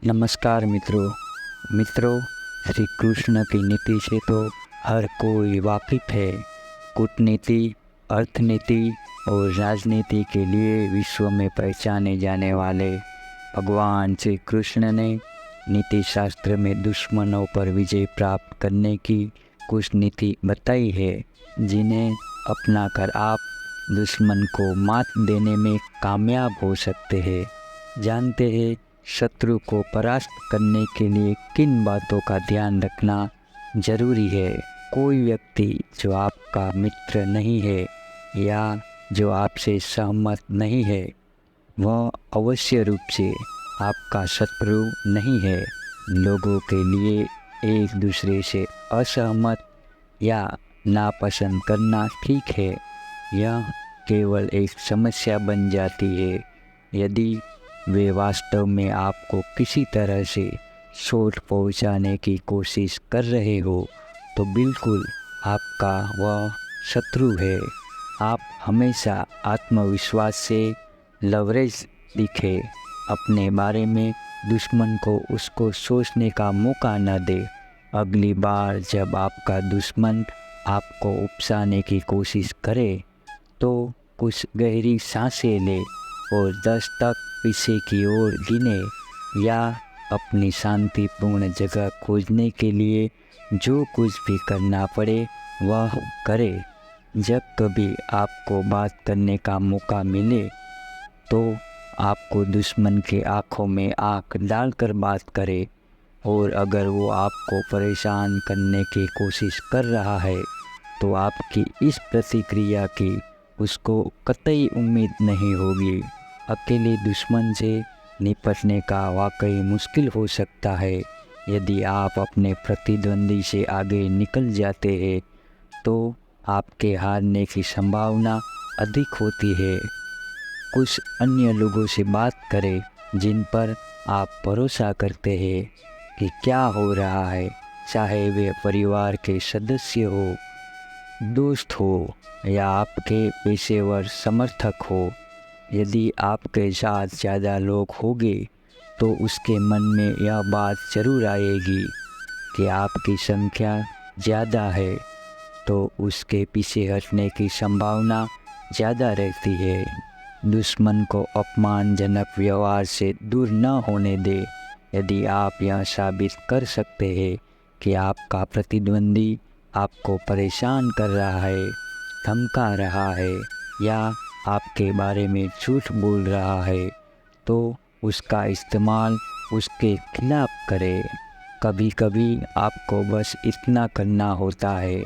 नमस्कार मित्रों श्री कृष्ण की नीति से तो हर कोई वाकिफ़ है। कूटनीति, अर्थनीति और राजनीति के लिए विश्व में पहचाने जाने वाले भगवान श्री कृष्ण ने नीति शास्त्र में दुश्मनों पर विजय प्राप्त करने की कुछ नीति बताई है, जिन्हें अपनाकर आप दुश्मन को मात देने में कामयाब हो सकते हैं। जानते हैं शत्रु को परास्त करने के लिए किन बातों का ध्यान रखना जरूरी है। कोई व्यक्ति जो आपका मित्र नहीं है या जो आपसे सहमत नहीं है, वह अवश्य रूप से आपका शत्रु नहीं है। लोगों के लिए एक दूसरे से असहमत या नापसंद करना ठीक है, यह केवल एक समस्या बन जाती है यदि वे वास्तव में आपको किसी तरह से चोट पहुंचाने की कोशिश कर रहे हो तो बिल्कुल आपका वह शत्रु है। आप हमेशा आत्मविश्वास से लवरेज दिखे, अपने बारे में दुश्मन को उसको सोचने का मौका न दे। अगली बार जब आपका दुश्मन आपको उकसाने की कोशिश करे तो कुछ गहरी सांसें ले और 10 तक पीछे की ओर गिने या अपनी शांतिपूर्ण जगह खोजने के लिए जो कुछ भी करना पड़े वह करे। जब कभी आपको बात करने का मौका मिले तो आपको दुश्मन के आँखों में आँख डालकर बात करे, और अगर वो आपको परेशान करने की कोशिश कर रहा है तो आपकी इस प्रतिक्रिया की उसको कतई उम्मीद नहीं होगी। अकेले दुश्मन से निपटने का वाकई मुश्किल हो सकता है। यदि आप अपने प्रतिद्वंदी से आगे निकल जाते हैं तो आपके हारने की संभावना अधिक होती है। कुछ अन्य लोगों से बात करें जिन पर आप भरोसा करते हैं कि क्या हो रहा है, चाहे वे परिवार के सदस्य हो, दोस्त हो या आपके पेशेवर समर्थक हो। यदि आपके साथ ज़्यादा लोग होंगे तो उसके मन में यह बात ज़रूर आएगी कि आपकी संख्या ज़्यादा है, तो उसके पीछे हटने की संभावना ज़्यादा रहती है। दुश्मन को अपमानजनक व्यवहार से दूर न होने दें। यदि आप यह साबित कर सकते हैं कि आपका प्रतिद्वंदी आपको परेशान कर रहा है, धमका रहा है या आपके बारे में झूठ बोल रहा है, तो उसका इस्तेमाल उसके खिलाफ करें। कभी कभी आपको बस इतना करना होता है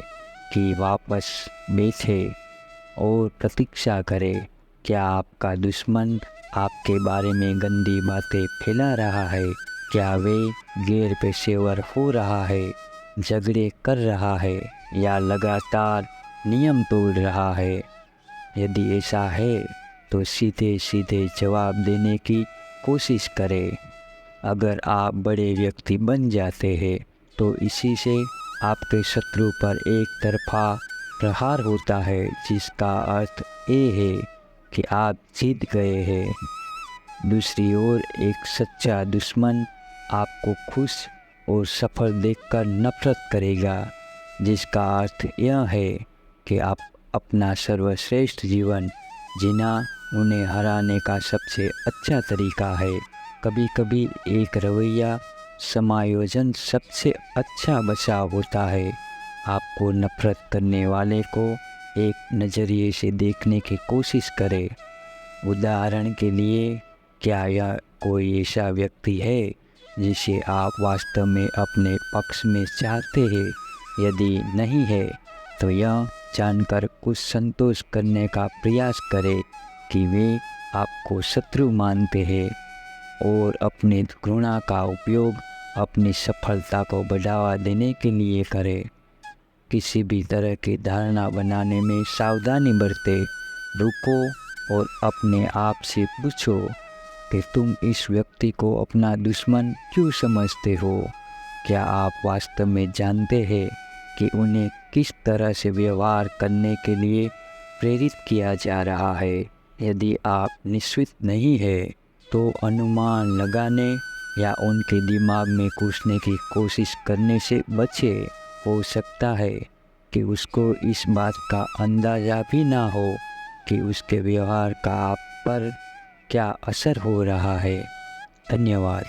कि वापस बैठे और प्रतीक्षा करें। क्या आपका दुश्मन आपके बारे में गंदी बातें फैला रहा है? क्या वे गैर पेशेवर हो रहा है, झगड़े कर रहा है या लगातार नियम तोड़ रहा है? यदि ऐसा है तो सीधे सीधे जवाब देने की कोशिश करें। अगर आप बड़े व्यक्ति बन जाते हैं तो इसी से आपके शत्रु पर एक तरफा प्रहार होता है, जिसका अर्थ ये है कि आप जीत गए हैं। दूसरी ओर एक सच्चा दुश्मन आपको खुश और सफल देखकर नफरत करेगा, जिसका अर्थ यह है कि आप अपना सर्वश्रेष्ठ जीवन जीना उन्हें हराने का सबसे अच्छा तरीका है। कभी कभी एक रवैया समायोजन सबसे अच्छा बचाव होता है। आपको नफरत करने वाले को एक नज़रिए से देखने की कोशिश करें। उदाहरण के लिए, क्या यह कोई ऐसा व्यक्ति है जिसे आप वास्तव में अपने पक्ष में चाहते हैं? यदि नहीं है तो यह जानकर कुछ संतोष करने का प्रयास करें कि वे आपको शत्रु मानते हैं और अपनी घृणा का उपयोग अपनी सफलता को बढ़ावा देने के लिए करें। किसी भी तरह की धारणा बनाने में सावधानी बरतें। रुको और अपने आप से पूछो कि तुम इस व्यक्ति को अपना दुश्मन क्यों समझते हो? क्या आप वास्तव में जानते हैं कि उन्हें किस तरह से व्यवहार करने के लिए प्रेरित किया जा रहा है? यदि आप निश्चित नहीं हैं तो अनुमान लगाने या उनके दिमाग में घुसने की कोशिश करने से बचे। हो सकता है कि उसको इस बात का अंदाज़ा भी ना हो कि उसके व्यवहार का आप पर क्या असर हो रहा है। धन्यवाद।